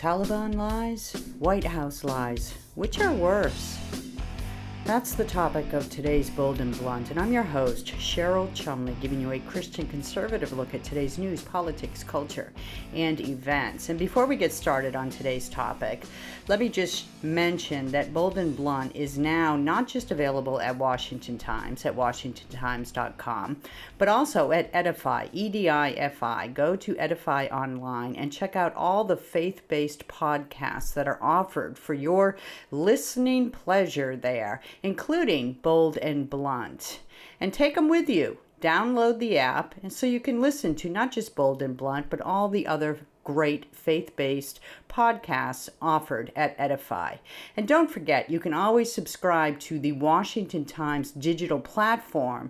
Taliban lies, White House lies. Which are worse? That's the topic of today's Bold and Blunt, and I'm your host, Cheryl Chumley, giving you a Christian conservative look at today's news, politics, culture, and events. And before we get started on today's topic, let me just mention that Bold and Blunt is now not just available at Washington Times, at washingtontimes.com, but also at Edify, E-D-I-F-I. Go to Edify online and check out all the faith-based podcasts that are offered for your listening pleasure there, including Bold and Blunt. And take them with you. Download the app, and so you can listen to not just Bold and Blunt, but all the other great faith-based podcasts offered at Edify. And don't forget, you can always subscribe to the Washington Times digital platform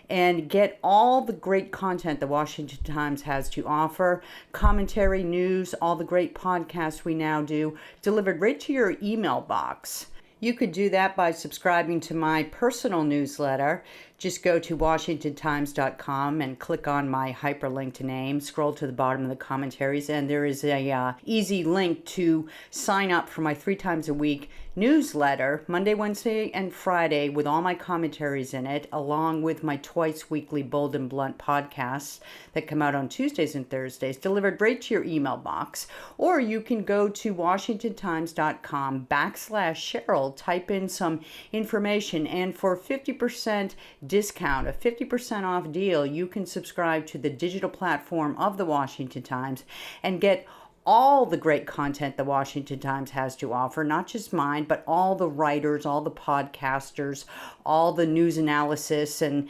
and get all the great content the Washington Times has to offer, commentary, news, all the great podcasts we now do, delivered right to your email box. You could do that by subscribing to my personal newsletter. Just go to washingtontimes.com and click on my hyperlinked name. Scroll to the bottom of the commentaries, and there is a easy link to sign up for my 3 times a week newsletter, Monday, Wednesday, and Friday, with all my commentaries in it, along with my twice weekly Bold and Blunt podcasts that come out on Tuesdays and Thursdays, delivered right to your email box. Or you can go to washingtontimes.com/Cheryl, type in some information, and for 50% discount, a 50% off deal, you can subscribe to the digital platform of the Washington Times and get all the great content the Washington Times has to offer, not just mine, but all the writers, all the podcasters, all the news analysis and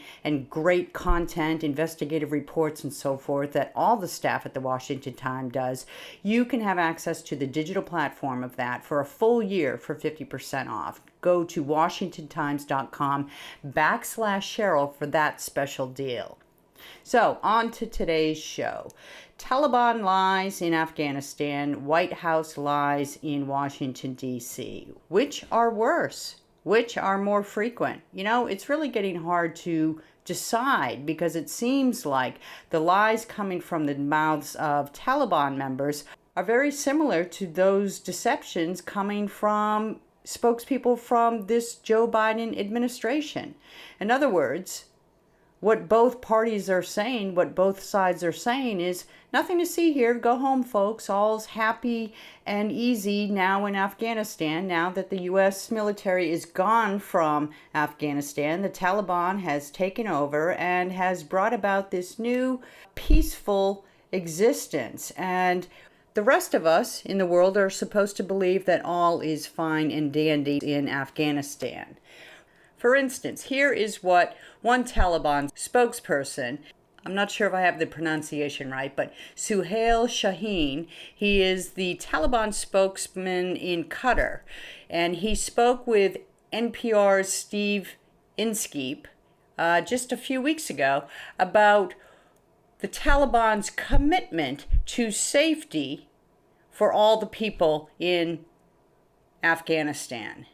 great content, investigative reports and so forth that all the staff at the Washington Times does. You can have access to the digital platform of that for a full year for 50% off. Go to washingtontimes.com/Cheryl for that special deal. So, on to today's show. Taliban lies in Afghanistan, White House lies in Washington, D.C. Which are worse? Which are more frequent? You know, it's really getting hard to decide because it seems like the lies coming from the mouths of Taliban members are very similar to those deceptions coming from spokespeople from this Joe Biden administration. In other words, what both parties are saying, what both sides are saying is, nothing to see here, go home folks, all's happy and easy now in Afghanistan. Now that the U.S. military is gone from Afghanistan, the Taliban has taken over and has brought about this new peaceful existence. And the rest of us in the world are supposed to believe that all is fine and dandy in Afghanistan. For instance, here is what one Taliban spokesperson, I'm not sure if I have the pronunciation right, but Suhail Shaheen, he is the Taliban spokesman in Qatar, and he spoke with NPR's Steve Inskeep just a few weeks ago about the Taliban's commitment to safety for all the people in Afghanistan.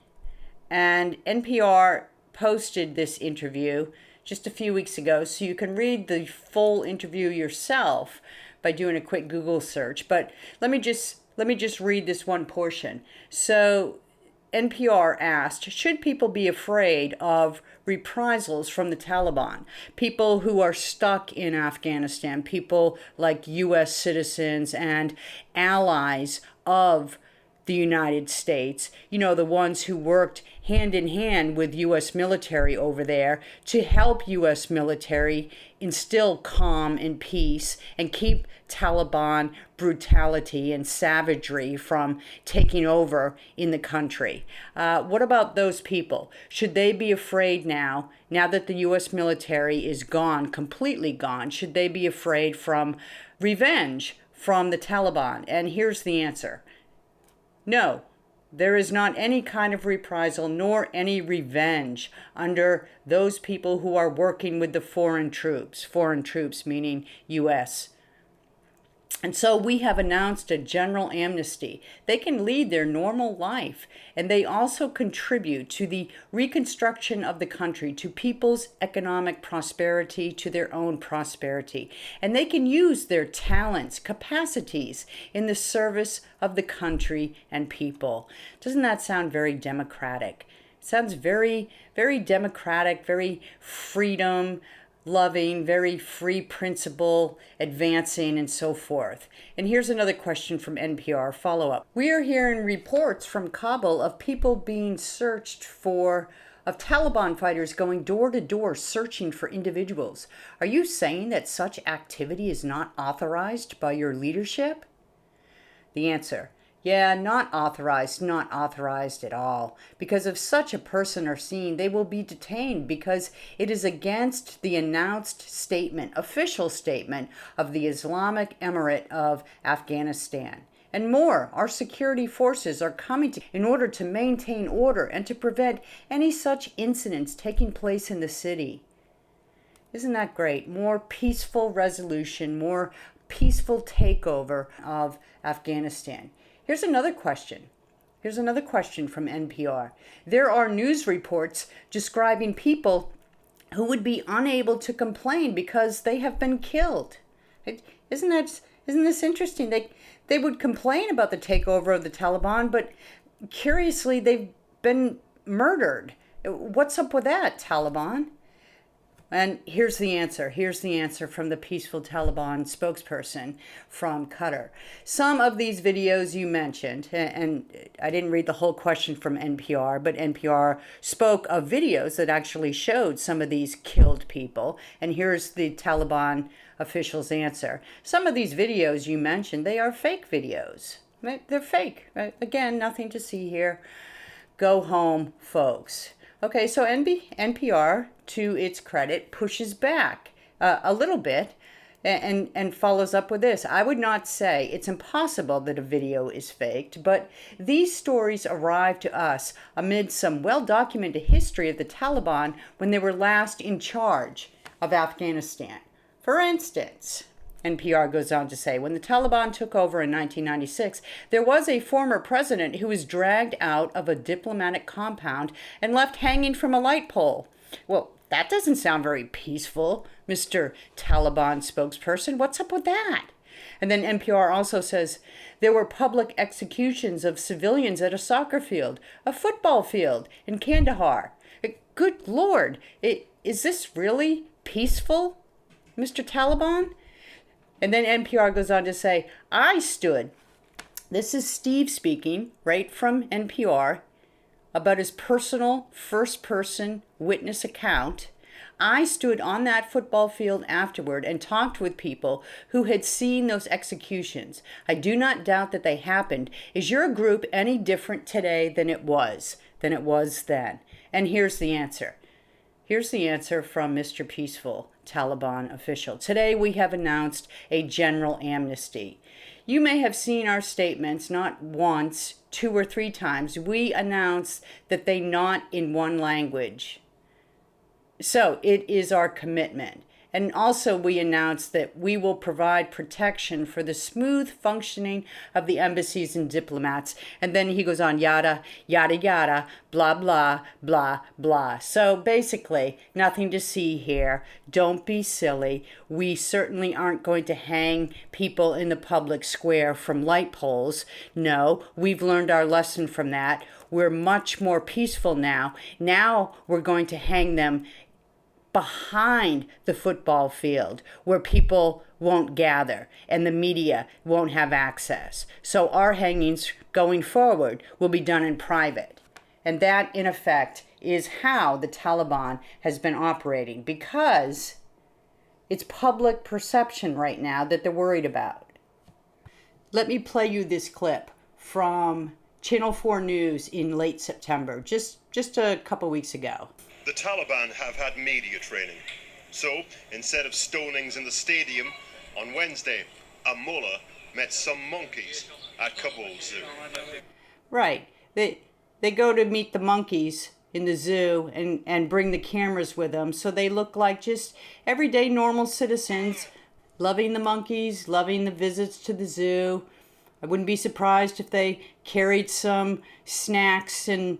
And NPR posted this interview just a few weeks ago, so you can read the full interview yourself by doing a quick Google search. But let me just read this one portion. So NPR asked, should people be afraid of reprisals from the Taliban? People who are stuck in Afghanistan, people like U.S. citizens and allies of the United States, you know, the ones who worked hand in hand with U.S. military over there to help U.S. military instill calm and peace and keep Taliban brutality and savagery from taking over in the country. What about those people? Should they be afraid now that the U.S. military is gone, completely gone? Should they be afraid from revenge from the Taliban? And here's the answer. No, there is not any kind of reprisal nor any revenge under those people who are working with the foreign troops meaning U.S. And so we have announced a general amnesty. They can lead their normal life, and they also contribute to the reconstruction of the country, to people's economic prosperity, to their own prosperity. And they can use their talents, capacities in the service of the country and people. Doesn't that sound very democratic? It sounds very, very democratic, very freedom loving, very free principle, advancing, and so forth. And here's another question from NPR, follow-up. We are hearing reports from Kabul of people being searched for, of Taliban fighters going door to door searching for individuals. Are you saying that such activity is not authorized by your leadership? The answer: yeah, not authorized at all. Because if such a person are seen, they will be detained because it is against the announced statement, official statement of the Islamic Emirate of Afghanistan. And more, our security forces are coming in order to maintain order and to prevent any such incidents taking place in the city. Isn't that great? More peaceful resolution, more peaceful takeover of Afghanistan. Here's another question. Here's another question from NPR. There are news reports describing people who would be unable to complain because they have been killed. Isn't this interesting? They would complain about the takeover of the Taliban, but curiously, they've been murdered. What's up with that, Taliban? And here's the answer. Here's the answer from the peaceful Taliban spokesperson from Qatar. Some of these videos you mentioned, and I didn't read the whole question from NPR, but NPR spoke of videos that actually showed some of these killed people. And here's the Taliban official's answer. Some of these videos you mentioned, they are fake videos. They're fake. Again, nothing to see here. Go home, folks. Okay, so NPR, to its credit, pushes back a little bit and follows up with this. I would not say it's impossible that a video is faked, but these stories arrived to us amid some well-documented history of the Taliban when they were last in charge of Afghanistan. For instance, NPR goes on to say, when the Taliban took over in 1996, there was a former president who was dragged out of a diplomatic compound and left hanging from a light pole. Well, that doesn't sound very peaceful, Mr. Taliban spokesperson. What's up with that? And then NPR also says there were public executions of civilians at a soccer field, a football field in Kandahar. Good Lord, is this really peaceful, Mr. Taliban? And then NPR goes on to say, this is Steve speaking, right from NPR, about his personal first-person witness account. I stood on that football field afterward and talked with people who had seen those executions. I do not doubt that they happened. Is your group any different today than it was then? And here's the answer. Here's the answer from Mr. Peaceful Taliban official. Today we have announced a general amnesty. You may have seen our statements not once, 2 or 3 times. We announced that they not in one language. So it is our commitment. And also we announced that we will provide protection for the smooth functioning of the embassies and diplomats. And then he goes on, yada, yada, yada, blah, blah, blah, blah. So basically, nothing to see here. Don't be silly. We certainly aren't going to hang people in the public square from light poles. No, we've learned our lesson from that. We're much more peaceful now. Now we're going to hang them behind the football field where people won't gather and the media won't have access. So our hangings going forward will be done in private. And that, in effect, is how the Taliban has been operating, because it's public perception right now that they're worried about. Let me play you this clip from Channel 4 News in late September, just a couple weeks ago. The Taliban have had media training. So, instead of stonings in the stadium, on Wednesday, a mullah met some monkeys at Kabul Zoo. Right. They go to meet the monkeys in the zoo and bring the cameras with them, so they look like just everyday normal citizens Loving the monkeys, loving the visits to the zoo. I wouldn't be surprised if they carried some snacks and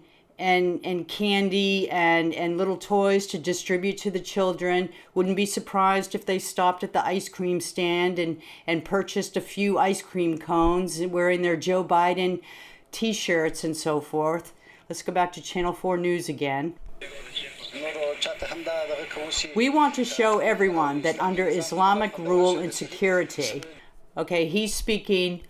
candy and little toys to distribute to the children. Wouldn't be surprised if they stopped at the ice cream stand and purchased a few ice cream cones wearing their Joe Biden t-shirts and so forth. Let's go back to Channel 4 News again. We want to show everyone that under Islamic rule and security, okay, he's speaking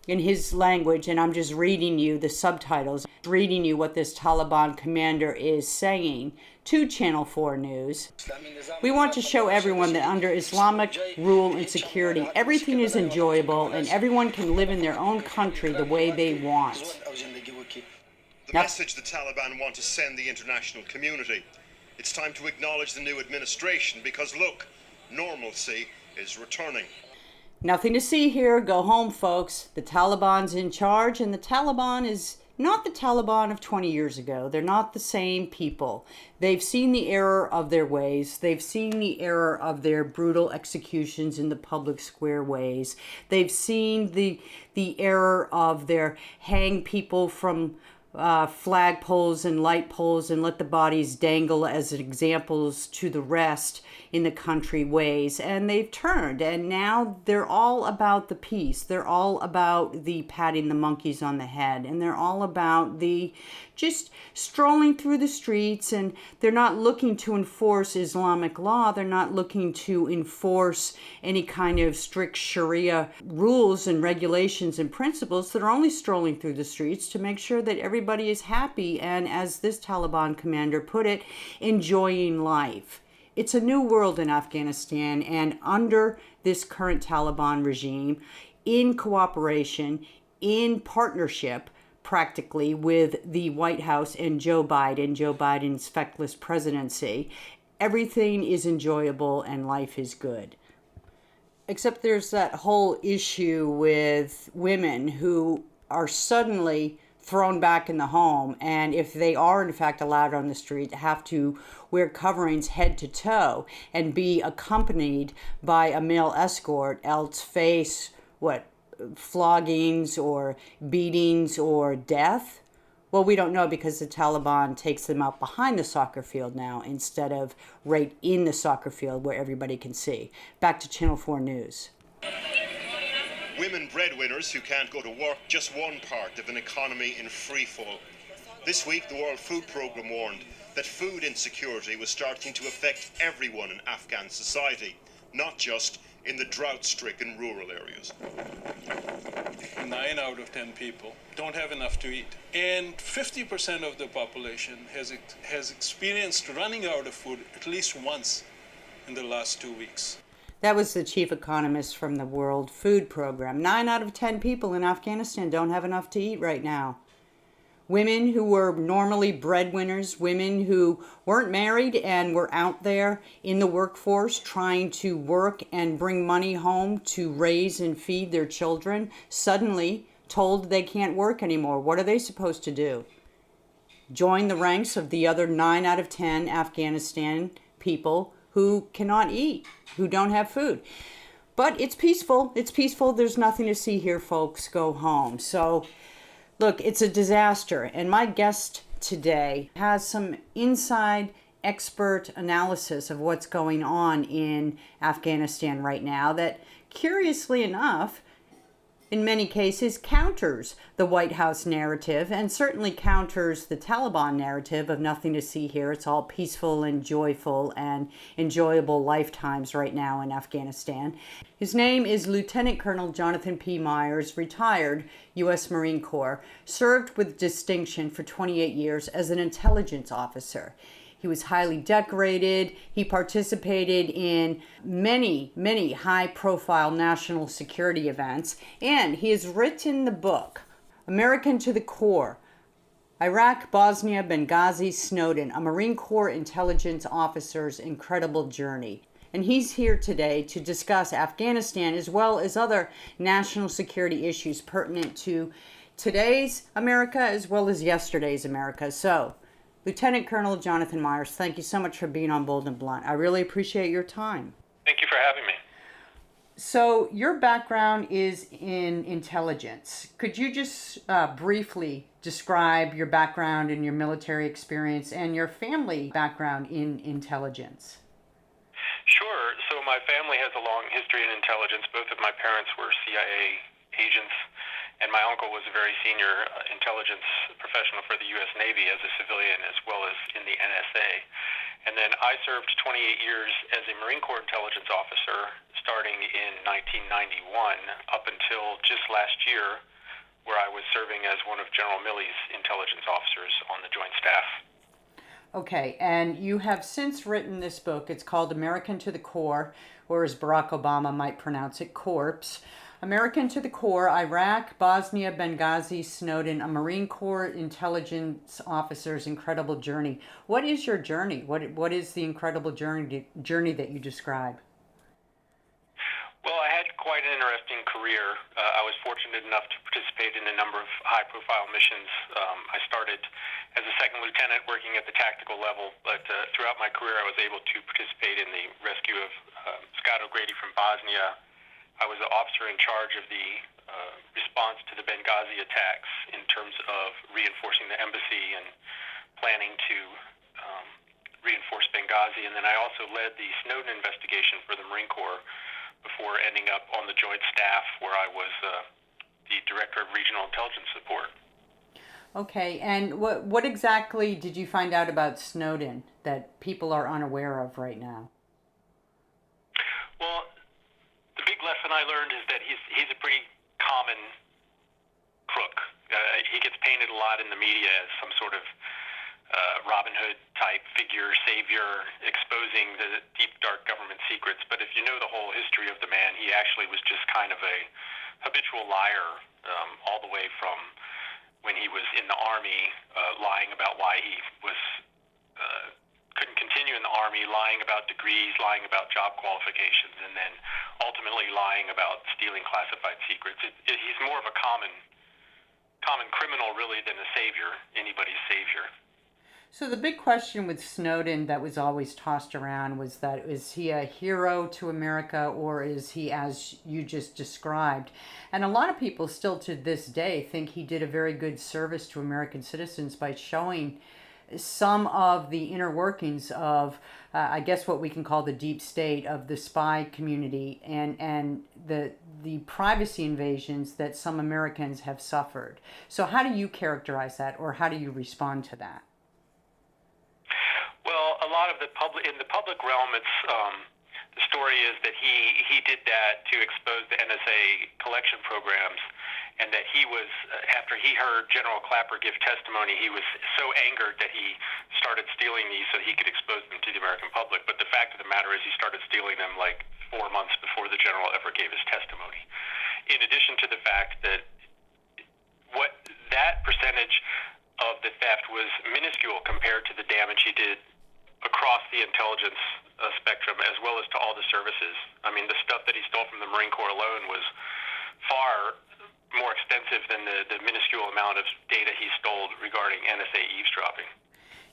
in his language, and I'm just reading you the subtitles, reading you what this Taliban commander is saying to Channel 4 News. We want to show everyone that under Islamic rule and security, everything is enjoyable and everyone can live in their own country the way they want. The message the Taliban want to send the international community. It's time to acknowledge the new administration because, look, normalcy is returning. Nothing to see here. Go home, folks. The Taliban's in charge, and the Taliban is not the Taliban of 20 years ago. They're not the same people. They've seen the error of their ways. They've seen the error of their brutal executions in the public square ways. They've seen the error of their hang people from flagpoles and light poles and let the bodies dangle as examples to the rest in the country ways. And they've turned, and now they're all about the peace. They're all about the patting the monkeys on the head, and they're all about the just strolling through the streets, and they're not looking to enforce Islamic law. They're not looking to enforce any kind of strict Sharia rules and regulations and principles. They're only strolling through the streets to make sure that everybody is happy and, as this Taliban commander put it, enjoying life. It's a new world in Afghanistan, and under this current Taliban regime, in cooperation, in partnership, practically, with the White House and Joe Biden's feckless presidency, everything is enjoyable and life is good. Except there's that whole issue with women who are suddenly thrown back in the home, and if they are in fact allowed on the street, have to wear coverings head to toe and be accompanied by a male escort, else face floggings or beatings or death. Well, we don't know because the Taliban takes them out behind the soccer field now instead of right in the soccer field where everybody can see. Back to Channel 4 News. Women breadwinners who can't go to work, just one part of an economy in freefall. This week, the World Food Programme warned that food insecurity was starting to affect everyone in Afghan society, not just in the drought-stricken rural areas. 9 out of 10 people don't have enough to eat. And 50% of the population has experienced running out of food at least once in the last 2 weeks. That was the chief economist from the World Food Programme. 9 out of 10 people in Afghanistan don't have enough to eat right now. Women who were normally breadwinners, women who weren't married and were out there in the workforce trying to work and bring money home to raise and feed their children, suddenly told they can't work anymore. What are they supposed to do? Join the ranks of the other 9 out of 10 Afghanistan people who cannot eat, who don't have food. But it's peaceful. It's peaceful. There's nothing to see here, folks. Go home. So, look, it's a disaster. And my guest today has some inside expert analysis of what's going on in Afghanistan right now that, curiously enough, in many cases counters the White House narrative and certainly counters the Taliban narrative of nothing to see here. It's all peaceful and joyful and enjoyable lifetimes right now in Afghanistan. His name is Lieutenant Colonel Jonathon P. Myers, retired U.S. Marine Corps, served with distinction for 28 years as an intelligence officer. He was highly decorated. He participated in many, many high-profile national security events. And he has written the book, American to the Core, Iraq, Bosnia, Benghazi, Snowden, a Marine Corps intelligence officer's incredible journey. And he's here today to discuss Afghanistan as well as other national security issues pertinent to today's America as well as yesterday's America. So, Lieutenant Colonel Jonathon Myers, thank you so much for being on Bold and Blunt. I really appreciate your time. Thank you for having me. So your background is in intelligence. Could you just briefly describe your background and your military experience and your family background in intelligence? Sure. So my family has a long history in intelligence. Both of my parents were CIA agents, and my uncle was a very senior intelligence professional for the U.S. Navy as a civilian as well as in the NSA. And then I served 28 years as a Marine Corps intelligence officer starting in 1991 up until just last year, where I was serving as one of General Milley's intelligence officers on the Joint Staff. Okay, and you have since written this book. It's called American to the Core, or as Barack Obama might pronounce it, Corpse. American to the Core, Iraq, Bosnia, Benghazi, Snowden, a Marine Corps intelligence officer's incredible journey. What is your journey? What is the incredible journey that you describe? Well, I had quite an interesting career. I was fortunate enough to participate in a number of high-profile missions. I started as a second lieutenant working at the tactical level, but throughout my career I was able to participate in the rescue of Scott O'Grady from Bosnia. I was the officer in charge of the response to the Benghazi attacks in terms of reinforcing the embassy and planning to reinforce Benghazi. And then I also led the Snowden investigation for the Marine Corps before ending up on the Joint Staff, where I was the Director of Regional Intelligence Support. Okay, and what exactly did you find out about Snowden that people are unaware of right now? Well, the big lesson I learned is that he's a pretty common crook. He gets painted a lot in the media as some sort of Robin Hood type figure, savior, exposing the deep, dark government secrets. But if you know the whole history of the man, he actually was just kind of a habitual liar, all the way from when he was in the Army, lying about why he was couldn't continue in the Army, lying about degrees, lying about job qualifications, and then ultimately lying about stealing classified secrets. He's more of a common criminal, really, than a savior, anybody's savior. So the big question with Snowden that was always tossed around was that is he a hero to America or is he as you just described? And a lot of people still to this day think he did a very good service to American citizens by showing some of the inner workings of, I guess what we can call the deep state of the spy community and the privacy invasions that some Americans have suffered. So how do you characterize that or how do you respond to that? Well, a lot of in the public realm, it's the story is that he did that to expose the NSA collection programs, and that he was after he heard General Clapper give testimony, he was so angered that he started stealing these so he could expose them to the American public. But the fact of the matter is, he started stealing them like 4 months before the general ever gave his testimony. In addition to the fact that that percentage of the theft was minuscule compared to the damage he did across the intelligence spectrum, as well as to all the services. I mean, the stuff that he stole from the Marine Corps alone was far more extensive than the minuscule amount of data he stole regarding NSA eavesdropping.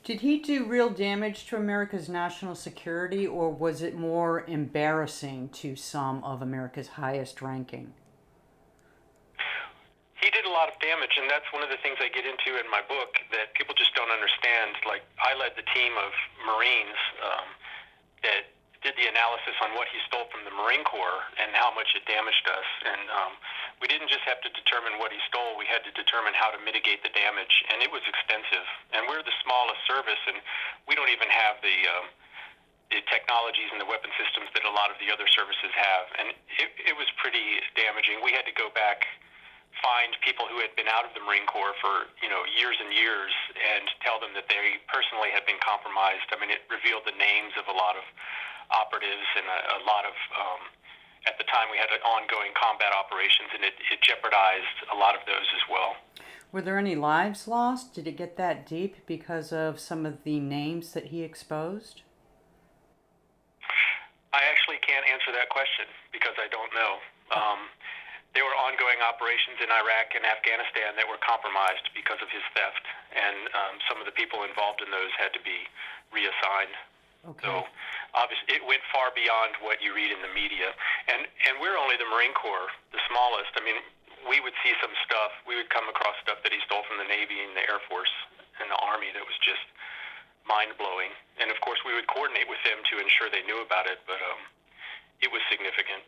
Did he do real damage to America's national security, or was it more embarrassing to some of America's highest ranking? He did a lot of damage, and that's one of the things I get into in my book that people just don't understand. Like, I led the team of Marines that did the analysis on what he stole from the Marine Corps and how much it damaged us. And we didn't just have to determine what he stole, we had to determine how to mitigate the damage, and it was extensive. And we're the smallest service, and we don't even have the technologies and the weapon systems that a lot of the other services have. And it was pretty damaging. We had to go back, find people who had been out of the Marine Corps for years and years and tell them that they personally had been compromised. I mean, it revealed the names of a lot of operatives and a lot of at the time we had ongoing combat operations, and it jeopardized a lot of those as well. Were there any lives lost? Did it get that deep because of some of the names that he exposed? I actually can't answer that question because I don't know. There were ongoing operations in Iraq and Afghanistan that were compromised because of his theft, and some of the people involved in those had to be reassigned. Okay. So obviously it went far beyond what you read in the media. And we're only the Marine Corps, the smallest. I mean, we would see some stuff. We would come across stuff that he stole from the Navy and the Air Force and the Army that was just mind-blowing. And, of course, we would coordinate with them to ensure they knew about it, but it was significant.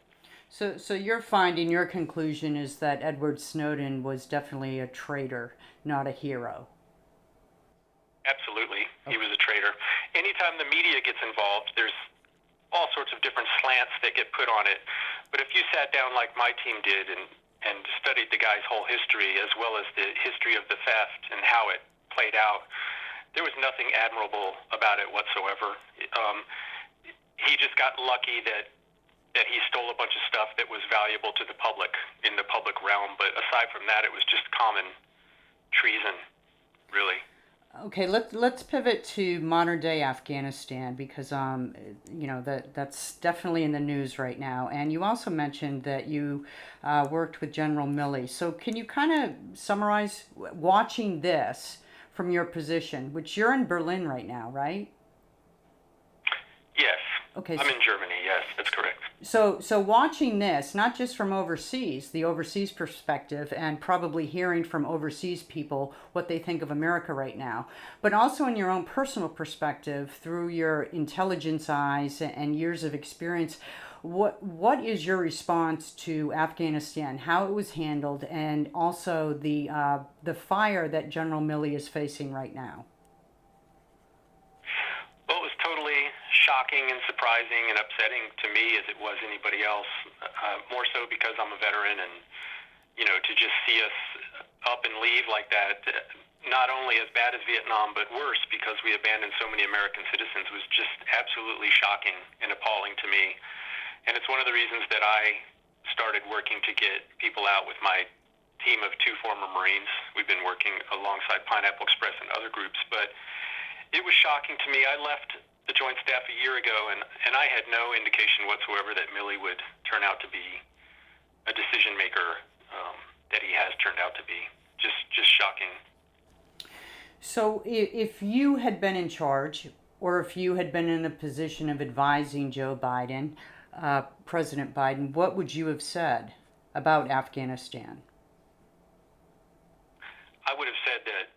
So your finding, your conclusion is that Edward Snowden was definitely a traitor, not a hero. Absolutely. Okay. He was a traitor. Anytime the media gets involved, there's all sorts of different slants that get put on it. But if you sat down like my team did and studied the guy's whole history as well as the history of the theft and how it played out, there was nothing admirable about it whatsoever. He just got lucky that he stole a bunch of stuff that was valuable to the public in the public realm. But aside from that, it was just common treason, really. Okay, let's pivot to modern day Afghanistan because that's definitely in the news right now. And you also mentioned that you worked with General Milley. So can you kind of summarize watching this from your position, which you're in Berlin right now, right? Yes. Okay. I'm in Germany. Yes, that's correct. So watching this, not just from overseas, the overseas perspective, and probably hearing from overseas people what they think of America right now, but also in your own personal perspective through your intelligence eyes and years of experience, what is your response to Afghanistan, how it was handled, and also the fire that General Milley is facing right now? Well, it was totally shocking and surprising and upsetting to me as it was anybody else, more so because I'm a veteran and, to just see us up and leave like that, not only as bad as Vietnam, but worse because we abandoned so many American citizens was just absolutely shocking and appalling to me. And it's one of the reasons that I started working to get people out with my team of 2 former Marines. We've been working alongside Pineapple Express and other groups, but it was shocking to me. I left the Joint Staff a year ago, and I had no indication whatsoever that Milley would turn out to be a decision maker that he has turned out to be. Just shocking. So if you had been in charge, or if you had been in a position of advising Joe Biden, President Biden, what would you have said about Afghanistan? I would have said that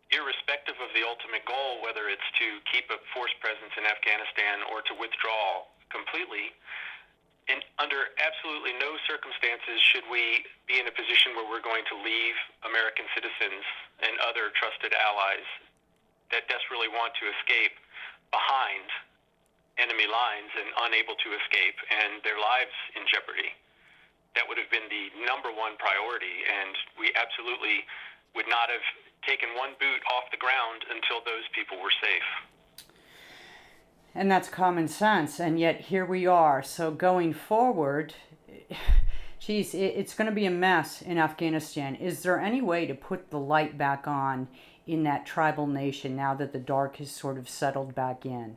irrespective of the ultimate goal, whether it's to keep a force presence in Afghanistan or to withdraw completely, and under absolutely no circumstances should we be in a position where we're going to leave American citizens and other trusted allies that desperately want to escape behind enemy lines and unable to escape and their lives in jeopardy. That would have been the number one priority, and we absolutely would not have taken one boot off the ground until those people were safe. And that's common sense, and yet here we are. So going forward, geez, it's going to be a mess in Afghanistan. Is there any way to put the light back on in that tribal nation now that the dark has sort of settled back in?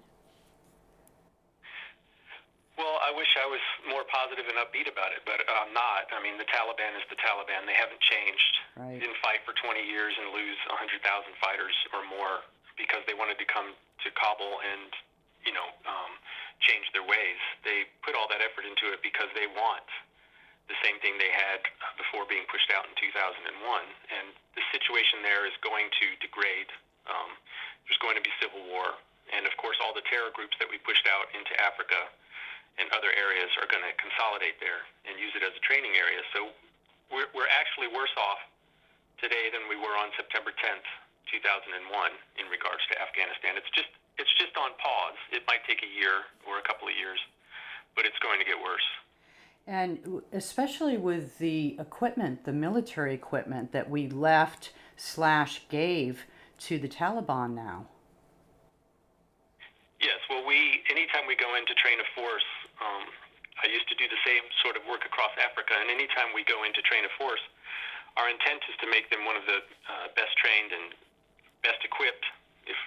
Well, I wish I was more positive and upbeat about it, but I'm not. I mean, the Taliban is the Taliban. They haven't changed. Right. They didn't fight for 20 years and lose 100,000 fighters or more because they wanted to come to Kabul and, change their ways. They put all that effort into it because they want the same thing they had before being pushed out in 2001. And the situation there is going to degrade. There's going to be civil war. And, of course, all the terror groups that we pushed out into Africa and other areas are going to consolidate there and use it as a training area. So we're actually worse off today than we were on September 10th, 2001 in regards to Afghanistan. It's just on pause. It might take a year or a couple of years, but it's going to get worse. And especially with the equipment, the military equipment that we left/gave to the Taliban now. Yes, well, anytime we go in to train a force, I used to do the same sort of work across Africa, and anytime we go in to train a force, our intent is to make them one of the best trained and best equipped, if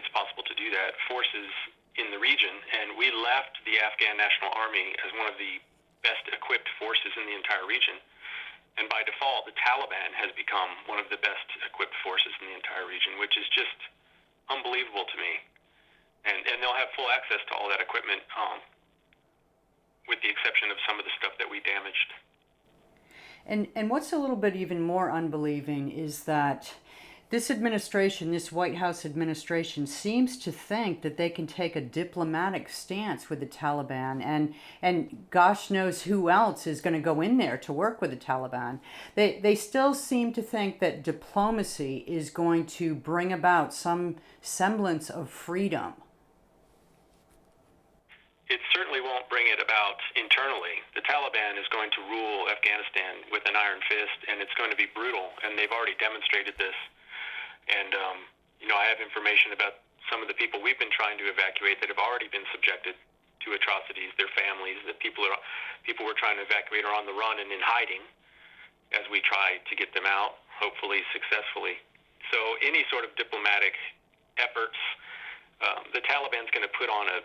it's possible to do that, forces in the region. And we left the Afghan National Army as one of the best equipped forces in the entire region. And by default, the Taliban has become one of the best equipped forces in the entire region, which is just unbelievable to me. and they'll have full access to all that equipment, with the exception of some of the stuff that we damaged. And what's a little bit even more unbelieving is that this administration, this White House administration, seems to think that they can take a diplomatic stance with the Taliban, and gosh knows who else is going to go in there to work with the Taliban. They still seem to think that diplomacy is going to bring about some semblance of freedom. It certainly won't bring it about internally. The Taliban is going to rule Afghanistan with an iron fist, and it's going to be brutal, and they've already demonstrated this. And, I have information about some of the people we've been trying to evacuate that have already been subjected to atrocities, their families, that people we're trying to evacuate are on the run and in hiding as we try to get them out, hopefully successfully. So any sort of diplomatic efforts, the Taliban's going to put on a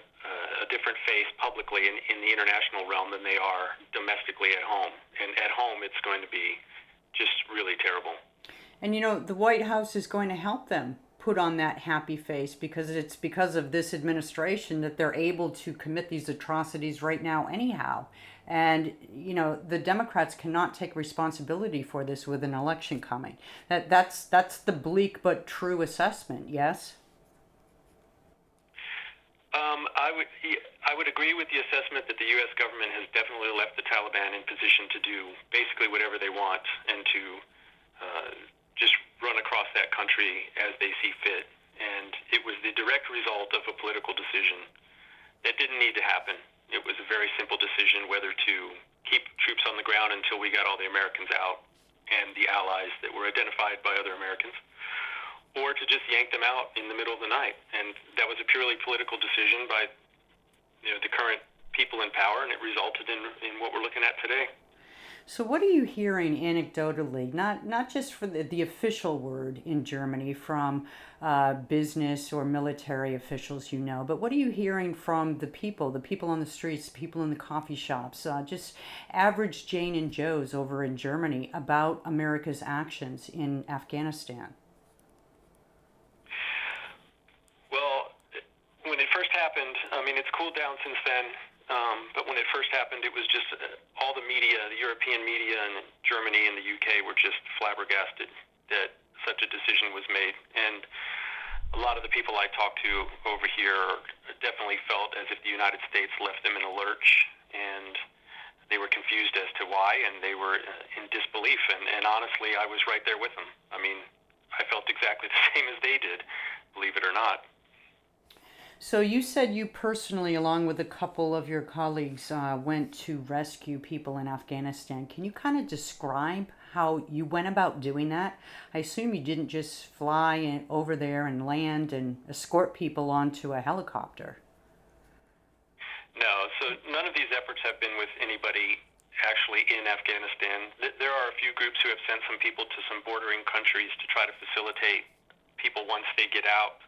different face publicly in the international realm than they are domestically at home. And at home, it's going to be just really terrible. And the White House is going to help them put on that happy face, because it's because of this administration that they're able to commit these atrocities right now anyhow. And, the Democrats cannot take responsibility for this with an election coming. That's the bleak but true assessment, yes? I would agree with the assessment that the U.S. government has definitely left the Taliban in position to do basically whatever they want and to just run across that country as they see fit. And it was the direct result of a political decision that didn't need to happen. It was a very simple decision whether to keep troops on the ground until we got all the Americans out and the allies that were identified by other Americans, or to just yank them out in the middle of the night. And that was a purely political decision by the current people in power, and it resulted in what we're looking at today. So what are you hearing anecdotally, not just for the official word in Germany from business or military officials, but what are you hearing from the people on the streets, the people in the coffee shops, just average Jane and Joes over in Germany about America's actions in Afghanistan? Well, when it first happened, it's cooled down since then. But when it first happened, it was just all the media, the European media in Germany and the UK were just flabbergasted that such a decision was made. And a lot of the people I talked to over here definitely felt as if the United States left them in a lurch, and they were confused as to why, and they were in disbelief. And honestly, I was right there with them. I felt exactly the same as they did, believe it or not. So you said you personally, along with a couple of your colleagues, went to rescue people in Afghanistan. Can you kind of describe how you went about doing that? I assume you didn't just fly over there and land and escort people onto a helicopter. No, so none of these efforts have been with anybody actually in Afghanistan. There are a few groups who have sent some people to some bordering countries to try to facilitate people once they get out.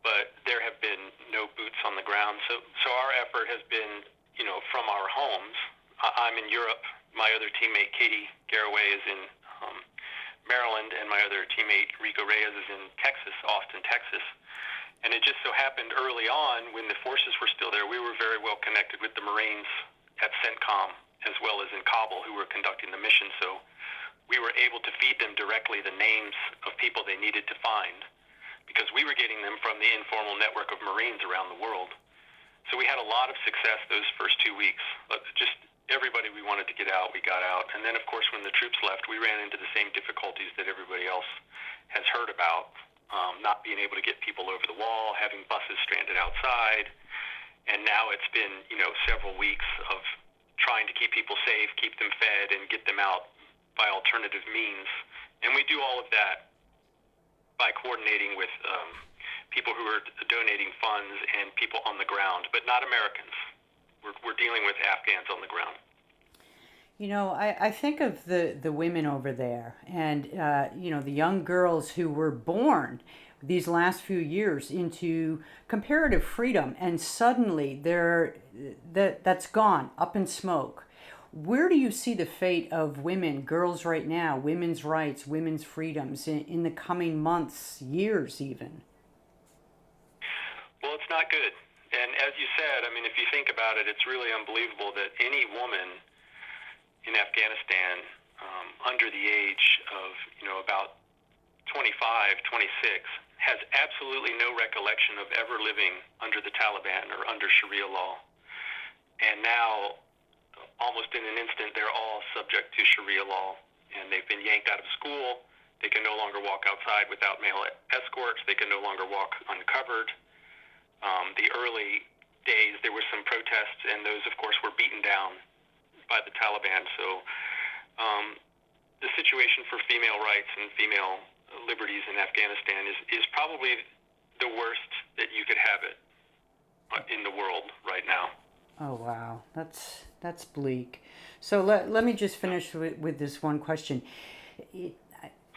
But there have been no boots on the ground. So our effort has been, from our homes. I'm in Europe. My other teammate, Katie Garraway, is in Maryland, and my other teammate, Rico Reyes, is in Texas, Austin, Texas. And it just so happened early on, when the forces were still there, we were very well connected with the Marines at CENTCOM, as well as in Kabul, who were conducting the mission. So we were able to feed them directly the names of people they needed to find, because we were getting them from the informal network of Marines around the world. So we had a lot of success those first 2 weeks. Just everybody we wanted to get out, we got out. And then, of course, when the troops left, we ran into the same difficulties that everybody else has heard about, not being able to get people over the wall, having buses stranded outside. And now it's been, several weeks of trying to keep people safe, keep them fed, and get them out by alternative means. And we do all of that by coordinating with people who are donating funds and people on the ground, but not Americans. We're dealing with Afghans on the ground. I think of the women over there and, the young girls who were born these last few years into comparative freedom, and suddenly that's gone up in smoke. Where do you see the fate of women, girls right now, women's rights, women's freedoms in the coming months, years even? Well, it's not good. And as you said, I mean, if you think about it, it's really unbelievable that any woman in Afghanistan under the age of, about 25, 26, has absolutely no recollection of ever living under the Taliban or under Sharia law. And now, almost in an instant, they're all subject to Sharia law, and they've been yanked out of school. They can no longer walk outside without male escorts. They can no longer walk uncovered. The early days, there were some protests, and those, of course, were beaten down by the Taliban. So the situation for female rights and female liberties in Afghanistan is probably the worst that you could have it in the world right now. Oh, wow. That's bleak. So let me just finish with this one question.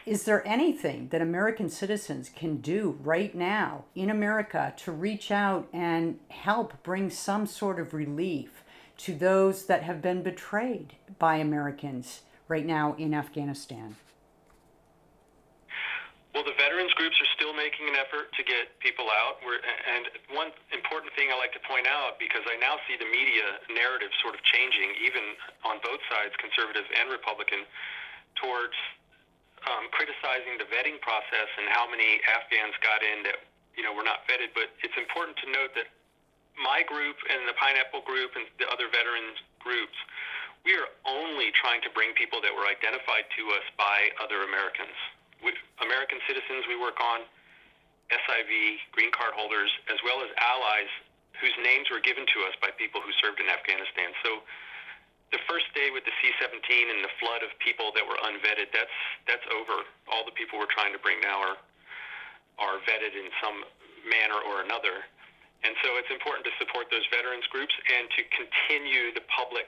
Is there anything that American citizens can do right now in America to reach out and help bring some sort of relief to those that have been betrayed by Americans right now in Afghanistan? Well, the veterans groups are still making an effort to get people out. And one important thing I like to point out, because I now see the media narrative sort of changing, even on both sides, conservative and Republican, towards criticizing the vetting process and how many Afghans got in that were not vetted. But it's important to note that my group and the Pineapple Group and the other veterans groups, we are only trying to bring people that were identified to us by other Americans. American citizens we work on, SIV, green card holders, as well as allies whose names were given to us by people who served in Afghanistan. So the first day with the C-17 and the flood of people that were unvetted, that's over. All the people we're trying to bring now are vetted in some manner or another. And so it's important to support those veterans groups and to continue the public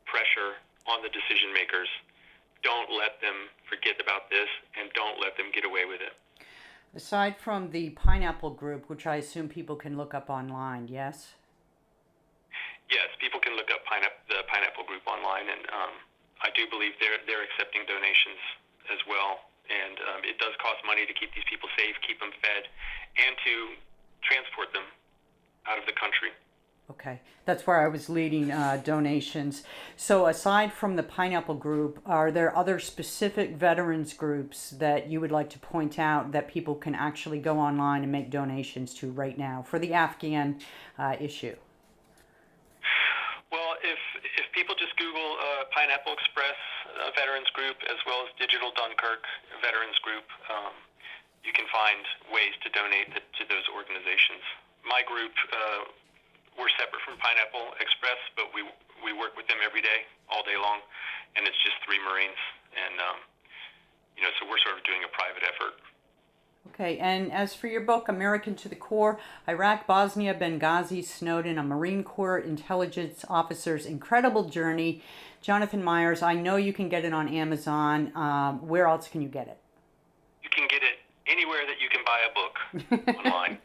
pressure on the decision makers. Don't let them forget about this, and don't let them get away with it. Aside from the Pineapple Group, which I assume people can look up online, yes? Yes, people can look up the Pineapple Group online, and I do believe they're accepting donations as well. And it does cost money to keep these people safe, keep them fed, and to transport them out of the country. Okay, that's where I was leading donations. So aside from the Pineapple Group, are there other specific veterans groups that you would like to point out that people can actually go online and make donations to right now for the Afghan issue? Well, if people just Google Pineapple Express Veterans Group as well as Digital Dunkirk Veterans Group, you can find ways to donate to those organizations. My group, we're separate from Pineapple Express, but we work with them every day, all day long, and it's just 3 Marines, and so we're sort of doing a private effort. Okay, and as for your book, American to the Core, Iraq, Bosnia, Benghazi, Snowden, a Marine Corps intelligence officer's incredible journey. Jonathon Myers, I know you can get it on Amazon. Where else can you get it? You can get it anywhere that you can buy a book online.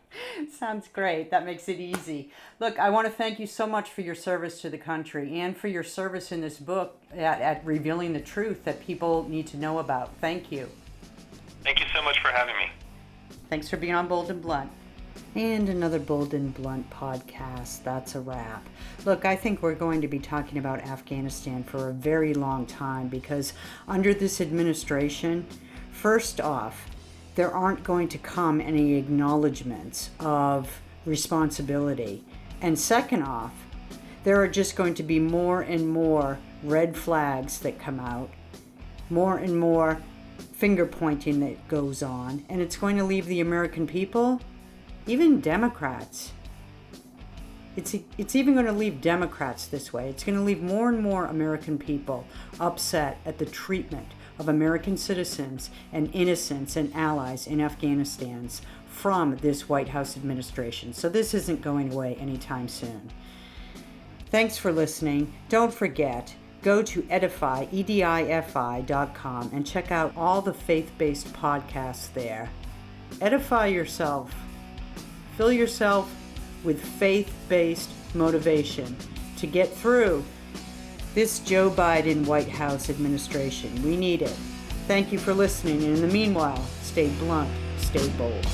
Sounds great. That makes it easy. Look, I want to thank you so much for your service to the country and for your service in this book at revealing the truth that people need to know about. Thank you. Thank you so much for having me. Thanks for being on Bold and Blunt. And another Bold and Blunt podcast. That's a wrap. Look, I think we're going to be talking about Afghanistan for a very long time because under this administration, first off, there aren't going to come any acknowledgments of responsibility. And second off, there are just going to be more and more red flags that come out, more and more finger pointing that goes on, and it's going to leave the American people, even Democrats, it's even going to leave Democrats this way. It's going to leave more and more American people upset at the treatment of American citizens and innocents and allies in Afghanistan from this White House administration. So this isn't going away anytime soon. Thanks for listening. Don't forget, go to edifi.com and check out all the faith-based podcasts there. Edify yourself. Fill yourself with faith-based motivation to get through this Joe Biden White House administration. We need it. Thank you for listening, and in the meanwhile, stay blunt, stay bold.